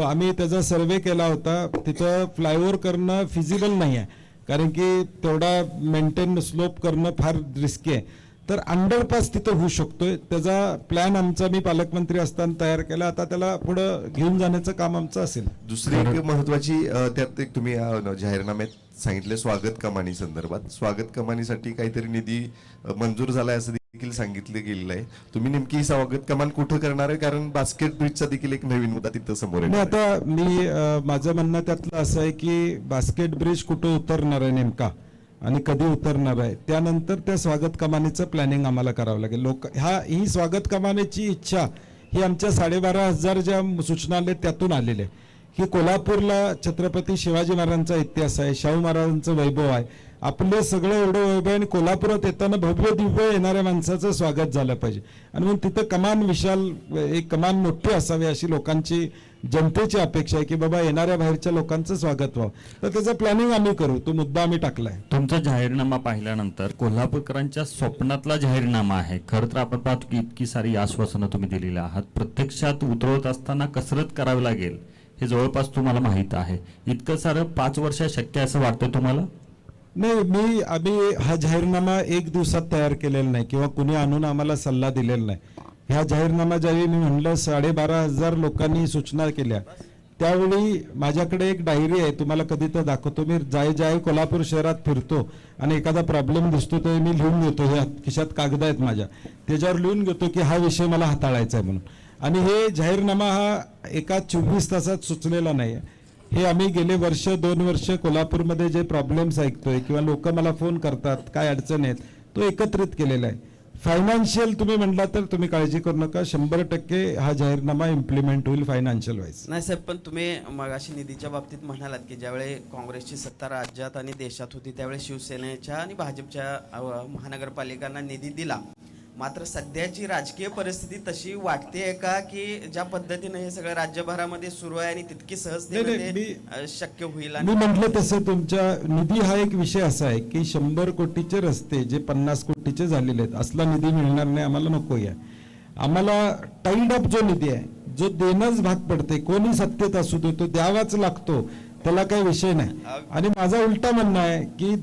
[SPEAKER 1] आम्ही त्याचा सर्वे केला होता. तिथं फ्लायओव्हर करणं फिजिबल नाही आहे, कारण की तेवढा मेंटेन स्लोप करणं फार रिस्की आहे. तर अंडरपास तिथं होऊ शकतोय, त्याचा प्लॅन आमचा मी पालकमंत्री असताना तयार केला. आता त्याला पुढे घेऊन जाण्याचं काम आमचं असेल.
[SPEAKER 6] दुसरी एक महत्वाची त्यात एक तुम्ही जाहीरनाम्यात सांगितले स्वागत कमानी संदर्भात. स्वागत कमानीसाठी काहीतरी निधी मंजूर झालाय असं देखील सांगितलं गेलेलं आहे. तुम्ही नेमकी स्वागत कमान कुठं करणार आहे? कारण बास्केट ब्रिजचा देखील एक नवीन मुद्दा तिथं समोर
[SPEAKER 1] नाही,
[SPEAKER 6] आहे.
[SPEAKER 1] आता मी माझं म्हणणं त्यातलं असं आहे की बास्केट ब्रिज कुठं उतरणार आहे नेमका आणि कधी उतरणार आहे, त्यानंतर त्या स्वागत कमानीचं प्लॅनिंग आम्हाला करावं लागेल. ही स्वागत कमानीची इच्छा ही आमच्या 12,500 ज्या सूचना आल्या त्यातून आलेली आहे. ही कोल्हापूरला छत्रपती शिवाजी महाराजांचा इतिहास आहे, शाहू महाराजांचं वैभव आहे, आपलं सगळं एवढं वैभव आहे आणि कोल्हापुरात येताना भव्य दिव्य येणाऱ्या माणसाचं स्वागत झालं पाहिजे. आणि मग तिथं कमान विशाल, एक कमान मोठी असावी अशी लोकांची, जनतेची अपेक्षा आहे की बाबा येणाऱ्या बाहेरच्या लोकांचं स्वागत व्हावं. तर त्याचं प्लॅनिंग आम्ही करू, तो मुद्दा आम्ही टाकलाय.
[SPEAKER 7] तुमचा जाहीरनामा पाहिल्यानंतर कोल्हापूरकरांच्या स्वप्नातला जाहीरनामा आहे. खरं तर आपण पाहतो की इतकी सारी आश्वासनं तुम्ही दिलेली आहात, प्रत्यक्षात उतरवत असताना कसरत करावी लागेल हे जवळपास तुम्हाला माहित आहे. इतकं सारं 5 वर्षात शक्य असं वाटतं तुम्हाला?
[SPEAKER 1] नाही, आम्ही हा जाहीरनामा 1 दिवसात तयार केलेला नाही किंवा कुणी आणून आम्हाला सल्ला दिलेला नाही. ह्या जाहीरनामा ज्यावेळी मी म्हणलं 12,500 लोकांनी सूचना केल्या, त्यावेळी माझ्याकडे एक डायरी आहे, तुम्हाला कधी तर दाखवतो. मी जाय कोल्हापूर शहरात फिरतो आणि एखादा प्रॉब्लेम दिसतो तर मी लिहून घेतो, ह्या खिशात कागद आहेत माझ्या, त्याच्यावर लिहून घेतो की हा विषय मला हाताळायचा आहे म्हणून. आणि हे जाहीरनामा हा एका 24 तासात सुचलेला नाही. हे आम्ही गेले 2 वर्ष कोल्हापूरमध्ये जे प्रॉब्लेम्स ऐकतोय किंवा लोक मला फोन करतात काय अडचण आहेत, तो एकत्रित केलेला आहे. फायनान्शियल तुम्ही म्हटला तर तुम्ही काळजी करू नका, 100% हा जाहीरनामा इम्प्लिमेंट होईल फायनान्शियल वाईज.
[SPEAKER 8] नाही साहेब, पण तुम्ही मगाशी निधीच्या बाबतीत म्हणालात की ज्यावेळी काँग्रेसची सत्ता राज्यात आणि देशात होती त्यावेळी शिवसेनेच्या आणि भाजपच्या महानगरपालिकांना निधी दिला. मात्र सध्याची राजकीय परिस्थिती तशी वाटते का की ज्या पद्धतीने हे सगळं राज्यभरामध्ये सुरू आहे आणि तितकी सहजतेने शक्य होईल?
[SPEAKER 1] मी म्हटलं तसं तुमच्या निधी हा एक विषय असा आहे की 100 कोटीचे रस्ते जे 50 कोटीचे झालेले आहेत, असला निधी मिळणार नाही, आम्हाला नको आहे. आम्हाला टाईड अप जो निधी आहे, जो देणंच भाग पडते, कोणी सत्तेत असू दे तो द्यावाच लागतो. त्याला काही विषय नाही. आणि माझा उलटा म्हणणं आहे की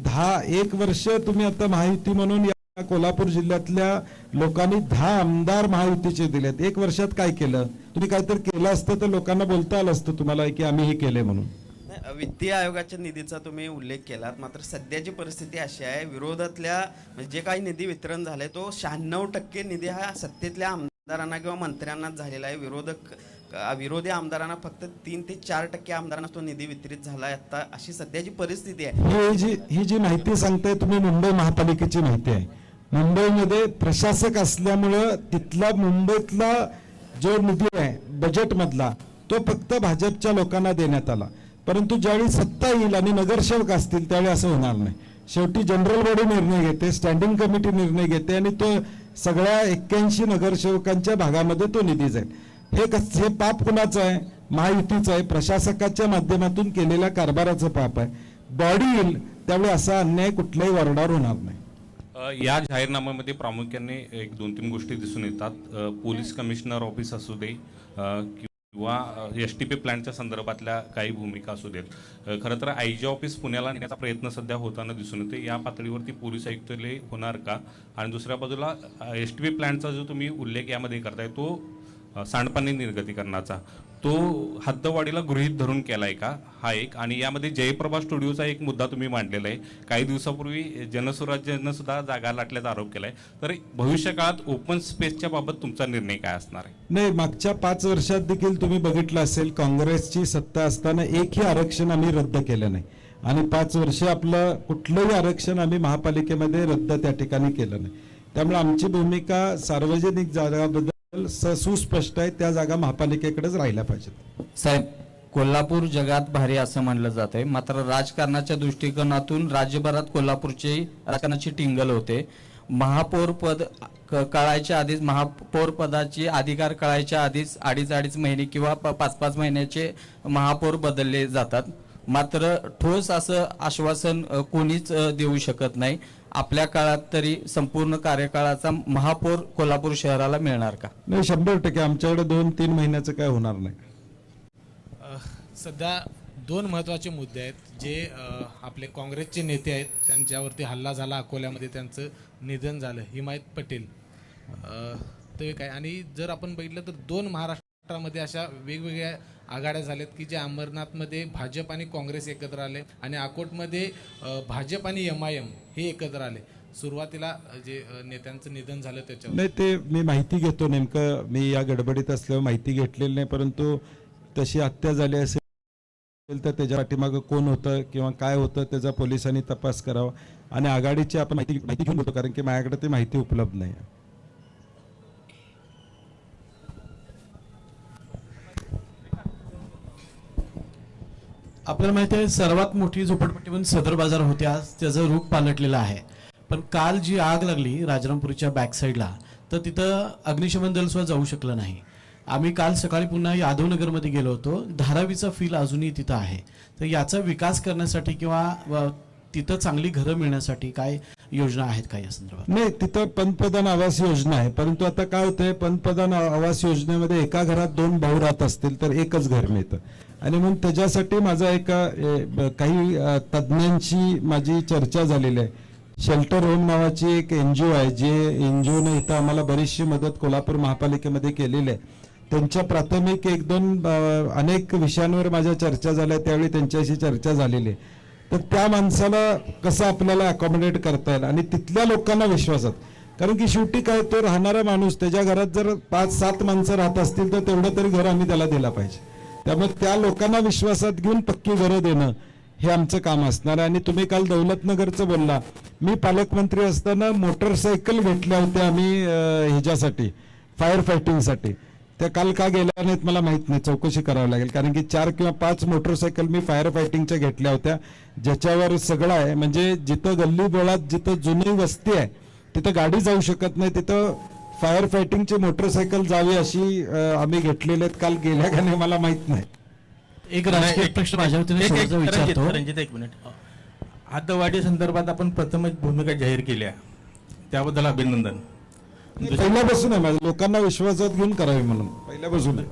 [SPEAKER 1] 1 वर्ष तुम्ही आता महायुती म्हणून या कोल्हापूर जिल्ह्यातल्या लोकांनी 10 आमदार महायुतीचे दिलेत. 1 वर्षात काय केलं? तुम्ही काहीतरी केलं असतं तर लोकांना बोलता आलं असतं तुम्हाला की आम्ही हे केले म्हणून.
[SPEAKER 8] नाही, वित्तीय आयोगाच्या निधीचा तुम्ही उल्लेख केलात, मात्र सध्याची परिस्थिती अशी आहे, विरोधातल्या म्हणजे जे काही निधी वितरण झालंय तो 96% निधी हा सत्तेतल्या आमदारांना किंवा मंत्र्यांनाच झालेला आहे. विरोधी आमदारांना फक्त 3 ते 4% आमदारांना तो निधी वितरित झाला आहे. आता अशी सध्याची परिस्थिती आहे.
[SPEAKER 1] ही जी माहिती सांगताय तुम्ही मुंबई महापालिकेची माहिती आहे. मुंबईमध्ये प्रशासक असल्यामुळं तिथला मुंबईतला जो निधी आहे बजेटमधला तो फक्त भाजपच्या लोकांना देण्यात आला. परंतु ज्यावेळी सत्ता येईल आणि नगरसेवक असतील त्यावेळी असं होणार नाही. शेवटी जनरल बॉडी निर्णय घेते, स्टँडिंग कमिटी निर्णय घेते आणि तो सगळ्या 81 नगरसेवकांच्या भागामध्ये तो निधी जाईल. हे पाप कुणाचं आहे? महायुतीचं आहे. प्रशासकाच्या माध्यमातून केलेल्या कारभाराचं पाप आहे. बॉडी येईल त्यावेळी असा अन्याय कुठल्याही वॉर्डावर होणार नाही.
[SPEAKER 9] या जाहीरनाम्यामध्ये प्रामुख्याने 1-2-3 गोष्टी दिसून येतात. पोलीस कमिशनर ऑफिस असू दे किंवा STP प्लॅनच्या संदर्भातल्या काही भूमिका असू देत. खरं तर IG ऑफिस पुण्याला नेण्याचा प्रयत्न सध्या होताना दिसून येते. या पातळीवरती पोलीस आयुक्तालय होणार का? आणि दुसऱ्या बाजूला STP प्लॅनचा जो तुम्ही उल्लेख यामध्ये करताय तो सांडपाणी निर्गतीकरणाचा, तो हद्दवाढीला गृहीत धरून केलाय का? हा एक. आणि यामध्ये जयप्रभा स्टुडिओचा एक मुद्दा तुम्ही मांडलेला आहे. काही दिवसापूर्वी जनसुराज्यानं सुद्धा जागा लाटल्याचा आरोप केलाय. तर भविष्यकाळात ओपन स्पेसच्या बाबत तुमचा निर्णय काय असणार आहे?
[SPEAKER 1] नाही, मागच्या 5 वर्षात देखील तुम्ही बघितलं असेल काँग्रेसची सत्ता असताना एकही आरक्षण आम्ही रद्द केलं नाही. आणि 5 वर्ष आपलं कुठलंही आरक्षण आम्ही महापालिकेमध्ये रद्द त्या ठिकाणी केलं नाही. त्यामुळे आमची भूमिका सार्वजनिक जागाबद्दल सुस्पष्ट आहे. त्या जागा महापालिकेकडेच राहिल्या पाहिजेत.
[SPEAKER 10] साहेब, कोल्हापूर जगात भारी असं म्हणलं जात आहे, मात्र राजकारणाच्या दृष्टिकोनातून राज्यभरात कोल्हापूरची राजकारणाची टिंगल होते. महापौर पद कळायच्या आधीच, महापौर पदाची अधिकार कळायच्या आधीच 2.5 महिने किंवा 5-5 महिन्याचे महापौर बदलले जातात. मात्र ठोस असं आश्वासन कोणीच देऊ शकत नाही. आपल्या काळात तरी संपूर्ण कार्यकाळाचा महापौर कोल्हापूर शहराला मिळणार का?
[SPEAKER 1] नाही, 100% आमच्याकडे 2-3 महिन्याचं काय होणार नाही.
[SPEAKER 11] सध्या 2 महत्त्वाचे मुद्दे आहेत जे आपले काँग्रेसचे नेते आहेत त्यांच्यावरती हल्ला झाला, अकोल्यामध्ये त्यांचं निधन झालं, हिमायत पटेल ते काय. आणि जर आपण बघितलं तर 2 महाराष्ट्रामध्ये अशा वेगवेगळ्या आघाड्या झाल्यात की जे अंबरनाथमध्ये भाजप आणि काँग्रेस एकत्र आले आणि अकोटमध्ये भाजप आणि MIM हे एकत्र आले. सुरुवातीला जे नेत्यांचं निधन झालं त्याच्यावर
[SPEAKER 1] नाही, ते मी माहिती घेतो. नेमकं मी या गडबडीत असल्यावर माहिती घेतलेली नाही. परंतु तशी हत्या झाली असेल तर त्याच्या पाठीमागं कोण होतं किंवा काय होतं त्याचा पोलिसांनी तपास करावा. आणि आघाडीची आपण माहिती घेऊन बोलतो कारण की माझ्याकडे ती माहिती उपलब्ध नाही.
[SPEAKER 2] आपल्याला माहिती आहे सर्वात मोठी झोपडपट्टी म्हणून सदर बाजार होते, आज त्याचं रूप पालटलेलं आहे. पण काल जी आग लागली राजरामपुरीच्या बॅक साईडला, तर तिथं अग्निशमन दल सुद्धा जाऊ शकलं नाही. आम्ही काल सकाळी पुन्हा यादवनगरमध्ये गेलो होतो. धारावीचा फील अजूनही तिथं आहे. तर याचा विकास करण्यासाठी किंवा तिथं चांगली घरं मिळण्यासाठी काय योजना आहेत का या संदर्भात?
[SPEAKER 1] नाही, तिथं पंतप्रधान आवास योजना आहे. परंतु आता काय होतंय, पंतप्रधान आवास योजनेमध्ये एका घरात 2 भाऊ राहत असतील तर एकच घर मिळतं. आणि म्हणून त्याच्यासाठी माझा काही तज्ज्ञांची माझी चर्चा झालेली आहे. शेल्टर होम नावाची एक NGO आहे, जे NGOने इथं आम्हाला बरीचशी मदत कोल्हापूर महापालिकेमध्ये केलेली आहे. त्यांच्या प्राथमिक 1-2 अनेक विषयांवर माझ्या चर्चा झाल्या, त्यावेळी त्यांच्याशी चर्चा झालेली आहे. तर त्या माणसाला कसं आपल्याला अकॉमोडेट करता येईल आणि तिथल्या लोकांना विश्वासात, कारण की शेवटी काय, तो राहणारा माणूस त्याच्या घरात जर 5-7 माणसं राहत असतील तर तेवढं तरी घर आम्ही त्याला दिला पाहिजे. त्यामुळे त्या लोकांना विश्वासात घेऊन पक्की घरं देणं हे आमचं काम असणार आहे. आणि तुम्ही काल दौलतनगरचं बोलला, मी पालकमंत्री असताना मोटरसायकल घेतल्या होत्या आम्ही ह्याच्यासाठी, फायर फायटिंगसाठी. त्या काल का गेल्या नाहीत मला माहित नाही, चौकशी करावी लागेल. कारण की 4 किंवा 5 मोटरसायकल मी फायर फायटिंगच्या घेतल्या होत्या, ज्याच्यावर सगळं आहे. म्हणजे जिथं गल्ली बोळात जिथं जुनी वस्ती आहे तिथं गाडी जाऊ शकत नाही, तिथं फायर फायटिंगची मोटरसायकल जावी अशी आम्ही घेतलेले आहेत. काल गेल्या का नाही मला माहित नाही.
[SPEAKER 2] एक राजकीय प्रश्न माझ्या वतीने शेवटचा विचारतो.
[SPEAKER 12] रणजित, 1 मिनिट. हद्दवाढी संदर्भात आपण प्रथमच भूमिका जाहीर केल्या, त्याबद्दल अभिनंदन.
[SPEAKER 1] पहिल्यापासून आहे, माझ्या लोकांना विश्वासात घेऊन करावी म्हणून पहिल्यापासून आहे.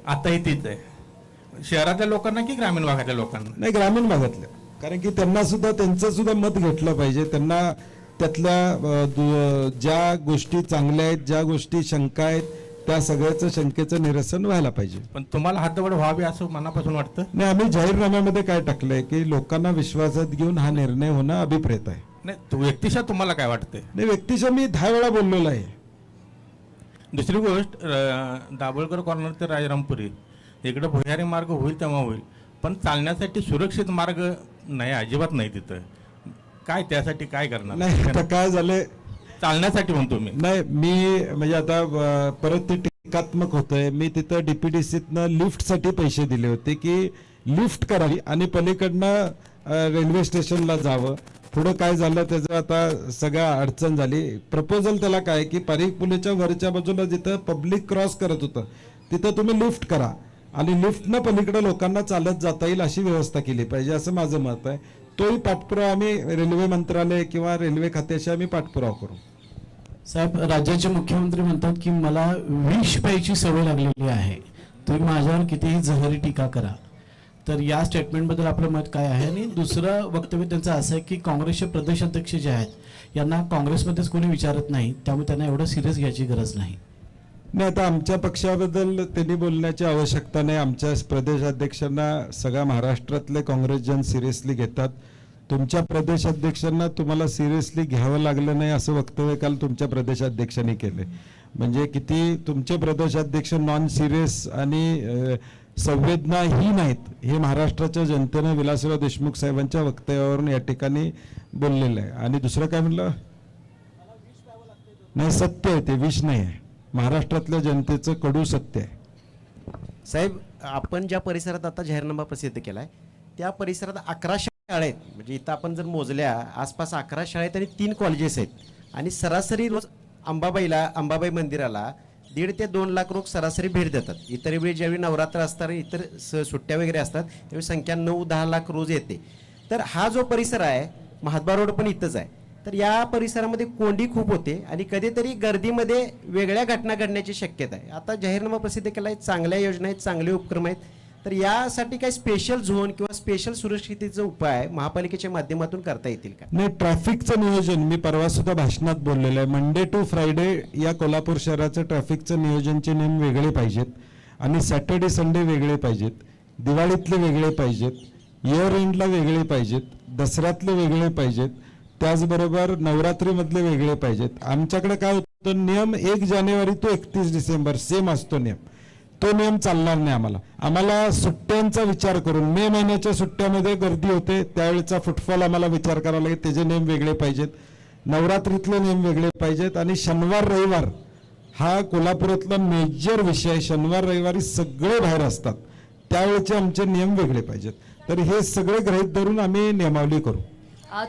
[SPEAKER 12] आताही तीच आहे. शहरातल्या लोकांना की ग्रामीण भागातल्या लोकांना?
[SPEAKER 1] नाही, ग्रामीण भागातल्या, कारण की त्यांना सुद्धा त्यांचं सुद्धा मत घेतलं पाहिजे. त्यांना त्यातल्या ज्या गोष्टी चांगल्या आहेत, ज्या गोष्टी शंका आहेत, त्या सगळ्याचं शंकेचं निरसन व्हायला पाहिजे.
[SPEAKER 12] पण तुम्हाला हद्दवड व्हावी असं मनापासून वाटतं?
[SPEAKER 1] नाही, आम्ही जाहीरनाम्यामध्ये काय टाकलंय की लोकांना विश्वासात घेऊन हा निर्णय होणं अभिप्रेत आहे.
[SPEAKER 12] नाही, व्यक्तिशः तुम्हाला काय वाटतंय?
[SPEAKER 1] नाही, व्यक्तिशः मी 10 वेळा बोललेलो आहे.
[SPEAKER 12] दुसरी गोष्ट, दाभोळकर कॉर्नर ते राजारामपुरी इकडं भुयारी मार्ग होईल तेव्हा होईल, पण चालण्यासाठी सुरक्षित मार्ग नाही, अजिबात नाही तिथं. काय त्यासाठी काय करणार?
[SPEAKER 1] नाही, आता काय झालंय,
[SPEAKER 12] चालण्यासाठी म्हणतो मी.
[SPEAKER 1] नाही, मी म्हणजे आता परत ते टीकात्मक होतंय. मी तिथं DPDCतनं लिफ्टसाठी पैसे दिले होते की लिफ्ट करावी आणि पलीकडनं रेल्वे स्टेशनला जावं. पुढं काय झालं त्याचं आता सगळ्या अडचण झाली. प्रपोजल त्याला काय की पारीख पुलेच्या वरच्या बाजूला जिथं पब्लिक क्रॉस करत होतं तिथं तुम्ही लिफ्ट करा आणि लिफ्टनं पलीकडे लोकांना चालत जाता येईल अशी व्यवस्था केली पाहिजे, असं माझं मत आहे. तोही पाठपुरावा आम्ही रेल्वे मंत्रालय किंवा रेल्वे खात्याशी आम्ही पाठपुरावा करू.
[SPEAKER 2] साहेब, राज्याचे मुख्यमंत्री म्हणतात की मला विष प्यायची सवय लागलेली आहे, तुम्ही माझ्यावर कितीही जहरी टीका करा. तर या स्टेटमेंटबद्दल आपलं मत काय आहे? आणि दुसरं वक्तव्य त्यांचं असं आहे की काँग्रेसचे प्रदेश अध्यक्ष जे आहेत यांना काँग्रेसमध्येच कोणी विचारत नाही, त्यामुळे त्यांना एवढं सिरियस घ्यायची गरज नाही.
[SPEAKER 1] नाही, आता आमच्या पक्षाबद्दल त्यांनी बोलण्याची आवश्यकता नाही. आमच्या प्रदेशाध्यक्षांना सगळ्या महाराष्ट्रातले काँग्रेसजन सिरियसली घेतात. तुमच्या प्रदेशाध्यक्षांना तुम्हाला सिरियसली घ्यावं लागलं नाही असं वक्तव्य काल तुमच्या प्रदेशाध्यक्षांनी केले. म्हणजे किती तुमचे प्रदेशाध्यक्ष नॉन सिरियस आणि संवेदनाही नाहीत हे महाराष्ट्राच्या जनतेनं विलासराव देशमुख साहेबांच्या वक्तव्यावरून या ठिकाणी बोललेलं आहे. आणि दुसरं काय म्हणलं? नाही, सत्य आहे ते, विष नाही आहे. महाराष्ट्रातल्या जनतेचं कडू सत्य आहे.
[SPEAKER 13] साहेब, आपण ज्या परिसरात आता जाहीरनामा प्रसिद्ध केला आहे त्या परिसरात 11 शाळा आहेत. म्हणजे इथं आपण जर मोजल्या आसपास 11 शाळा आहेत आणि 3 कॉलेजेस आहेत. आणि सरासरी रोज अंबाबाई मंदिराला 1.5 ते 2 लाख लोक सरासरी भेट देतात. इतर वेळी ज्यावेळी नवरात्र असतात, इतर सुट्ट्या वगैरे असतात, त्यावेळी संख्या 9-10 लाख रोज येते. तर हा जो परिसर आहे, महात्मा रोड पण इथंच आहे, तर या परिसरामध्ये कोंडी खूप होते आणि कधीतरी गर्दीमध्ये वेगळ्या घटना घडण्याची शक्यता आहे. आता जाहीरनामा प्रसिद्ध केला आहे, चांगल्या योजना आहेत, चांगले उपक्रम आहेत. तर यासाठी काही स्पेशल झोन किंवा स्पेशल सुरक्षिततेचा उपाय महापालिकेच्या माध्यमातून करता येतील का?
[SPEAKER 1] नाही, ट्रॅफिकचं नियोजन मी परवा सुद्धा भाषणात बोललेलं आहे. मंडे टू फ्रायडे या कोल्हापूर शहराचं ट्रॅफिकचं नियोजनचे नियम वेगळे पाहिजेत आणि सॅटर्डे संडे वेगळे पाहिजेत, दिवाळीतले वेगळे पाहिजेत, इयर एंडला वेगळे पाहिजेत, दसऱ्यातले वेगळे पाहिजेत, त्याचबरोबर नवरात्रीमधले वेगळे पाहिजेत. आमच्याकडे काय होतं, नियम 1 जानेवारी तो 31 डिसेंबर सेम असतो नियम. तो नियम चालणार नाही. आम्हाला सुट्ट्यांचा विचार करून मे महिन्याच्या सुट्ट्यामध्ये गर्दी होते त्यावेळेचा फुटफॉल आम्हाला विचार करावा लागेल, त्याचे नियम वेगळे पाहिजेत, नवरात्रीतले नियम वेगळे पाहिजेत. आणि शनिवार रविवार हा कोल्हापुरातला मेजर विषय. शनिवार रविवारी सगळे बाहेर असतात, त्यावेळेचे आमचे नियम वेगळे पाहिजेत. तर हे सगळे गृहीत धरून आम्ही नियमावली करू.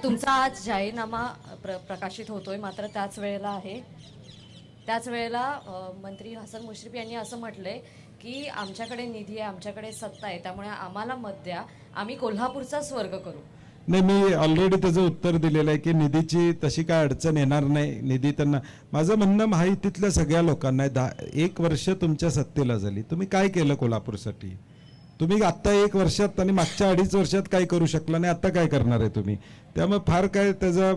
[SPEAKER 14] तुमचा आज जाहीरनामा प्रकाशित होतोय, मात्र त्याच वेळेला मंत्री हसन मुश्रीफ यांनी असं म्हटलंय की आमच्याकडे निधी आहे, आमच्याकडे सत्ता आहे, त्यामुळे आम्हाला मत द्या, आम्ही कोल्हापूरचा स्वर्ग करू.
[SPEAKER 1] नाही, मी ऑलरेडी त्याचं उत्तर दिलेलं आहे की निधीची तशी काय अडचण येणार नाही. निधी त्यांना, माझं म्हणणं महायुतीतल्या सगळ्या लोकांना आहे, 1 वर्ष तुमच्या सत्तेला झाली, तुम्ही काय केलं कोल्हापूरसाठी? तुम्ही आत्ता 1 वर्षात आणि मागच्या 2.5 वर्षात काय करू शकला नाही, आता काय करणार आहे तुम्ही? त्यामुळे फार काय त्याचा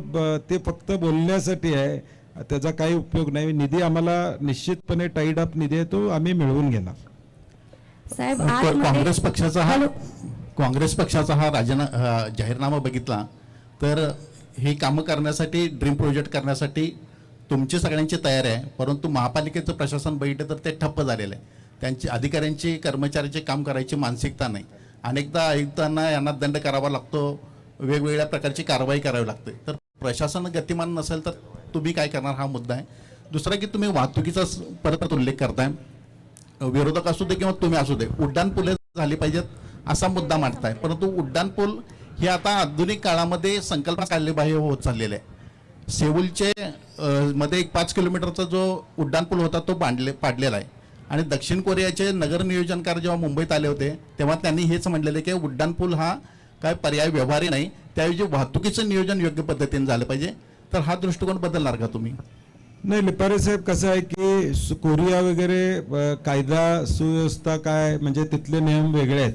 [SPEAKER 1] ते फक्त बोलण्यासाठी आहे, त्याचा काही उपयोग नाही. निधी आम्हाला निश्चितपणे टाईड अप निधी आहे, तो आम्ही मिळवून घेणार.
[SPEAKER 3] साहेब, काँग्रेस पक्षाचा हा जाहीरनामा बघितला तर हे कामं करण्यासाठी, ड्रीम प्रोजेक्ट करण्यासाठी तुमची सगळ्यांची तयारी आहे, परंतु महापालिकेचं प्रशासन बघितलं तर ते ठप्प झालेलं आहे. त्यांची अधिकाऱ्यांची, कर्मचाऱ्यांचे काम करायची मानसिकता नाही. अनेकदा आयुक्तांना यांना दंड करावा लागतो, वेगवेगळ्या प्रकारची कारवाई करावी लागते. तर प्रशासन गतिमान नसेल तर तुम्ही काय करणार, हा मुद्दा आहे. दुसरा की तुम्ही वाहतुकीचा परत उल्लेख करताय, विरोधक असू दे किंवा तुम्ही असू दे, उड्डाणपुले झाली पाहिजेत असा मुद्दा मांडताय, परंतु उड्डाणपूल हे आता आधुनिक काळामध्ये संकल्पना काढलेबाह्य होत चाललेलं आहे. सेऊलचे मध्ये एक 5 किलोमीटरचा जो उड्डाणपूल होता तो पाडलेला आहे. आणि दक्षिण कोरियाचे नगर नियोजनकार जेव्हा मुंबईत आले होते तेव्हा त्यांनी हेच म्हणलेलं की उड्डाणपूल हा काय पर्याय व्यवहारी नाही, त्याऐवजी वाहतुकीचं नियोजन योग्य पद्धतीने झालं पाहिजे. तर हा दृष्टिकोन बदलणार का तुम्ही?
[SPEAKER 1] नाही लिपारे साहेब, कसं आहे की कोरिया वगैरे कायदा सुव्यवस्था काय म्हणजे तिथले नियम वेगळे आहेत.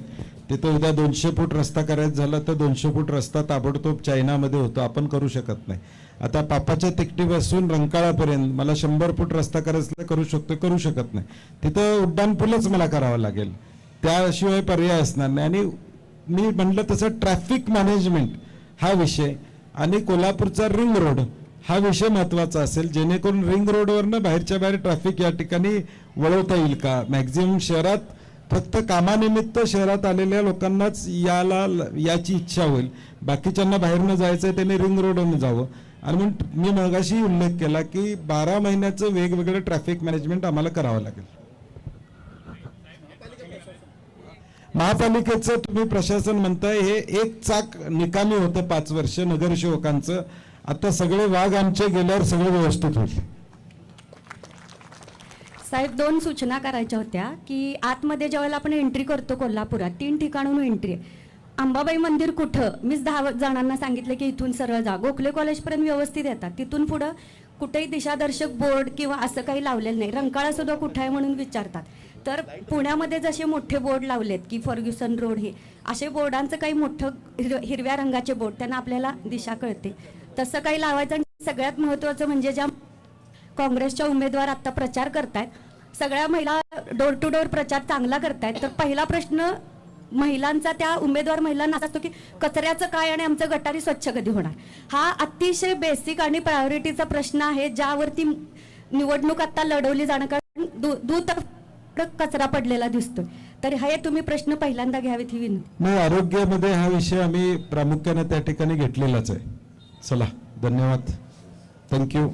[SPEAKER 1] तिथं उद्या 200 फूट रस्ता करायचा झाला तर 200 फूट रस्ता ताबडतोब चायनामध्ये होतो, आपण करू शकत नाही. आता पापाच्या तिकटीपासून रंकाळापर्यंत मला 100 फूट रस्ता करायचा करू शकतो, करू शकत नाही. तिथं उड्डाणपूलच मला करावं लागेल, त्याशिवाय पर्याय असणार नाही. आणि मी म्हटलं तसं ट्रॅफिक मॅनेजमेंट हा विषय आणि कोल्हापूरचा रिंग रोड हा विषय महत्त्वाचा असेल, जेणेकरून रिंग रोडवरनं बाहेरच्या बाहेर ट्रॅफिक या ठिकाणी वळवता येईल का. मॅक्झिमम शहरात फक्त कामानिमित्त शहरात आलेल्या लोकांनाच याची इच्छा होईल, बाकीच्यांना बाहेरनं जायचं आहे त्यांनी रिंग रोडवरून जावं. आणि म्हणून मी मगाशी उल्लेख केला की 12 महिन्याचं वेगवेगळं ट्रॅफिक मॅनेजमेंट आम्हाला करावं लागेल. महापालिकेचं तुम्ही प्रशासन म्हणताय, हे एक चाक निकामी होतं 5 वर्ष नगरसेवकांचं. आता सगळे वाघ आमचे गेल्यावर सगळं व्यवस्थित होईल.
[SPEAKER 15] साहेब 2 सूचना करायच्या होत्या की आतमध्ये ज्यावेळेला आपण एंट्री करतो कोल्हापुरात 3 ठिकाणून एंट्री आहे. अंबाबाई मंदिर कुठं, मीच 10 जणांना सांगितलं की इथून सरळ जा, गोखले कॉलेजपर्यंत व्यवस्थित येतात, तिथून पुढं कुठेही दिशादर्शक बोर्ड किंवा असं काही लावलेलं नाही. रंकाळा सुद्धा कुठं आहे म्हणून विचारतात. तर पुण्यामध्ये जसे मोठे बोर्ड लावलेत की फर्ग्युसन रोड, हे असे बोर्डांचं काही मोठं हिरव्या रंगाचे बोर्ड, त्यांना आपल्याला दिशा कळते, तसं काही लावायचं. आणि सगळ्यात महत्त्वाचं म्हणजे ज्या काँग्रेसच्या उमेदवार आता प्रचार करतायत, सगळ्या महिला डोर टू डोर प्रचार चांगला करतायत. तर पहिला प्रश्न महिलांचा त्या उमेदवार महिलांना असतो की कचऱ्याचं काय आणि आमचं गटारी स्वच्छ कधी होणार. हा अतिशय बेसिक आणि प्रायोरिटीचा प्रश्न आहे, ज्यावरती निवडणूक आता लढवली जाणं, कारण दूध कचरा पडलेला दिसतोय. तर हे तुम्ही प्रश्न पहिल्यांदा घ्यावेत ही विनंती.
[SPEAKER 1] नाही, आरोग्यामध्ये हा विषय आम्ही प्रामुख्याने त्या ठिकाणी घेतलेलाच आहे. चला, धन्यवाद, थँक्यू.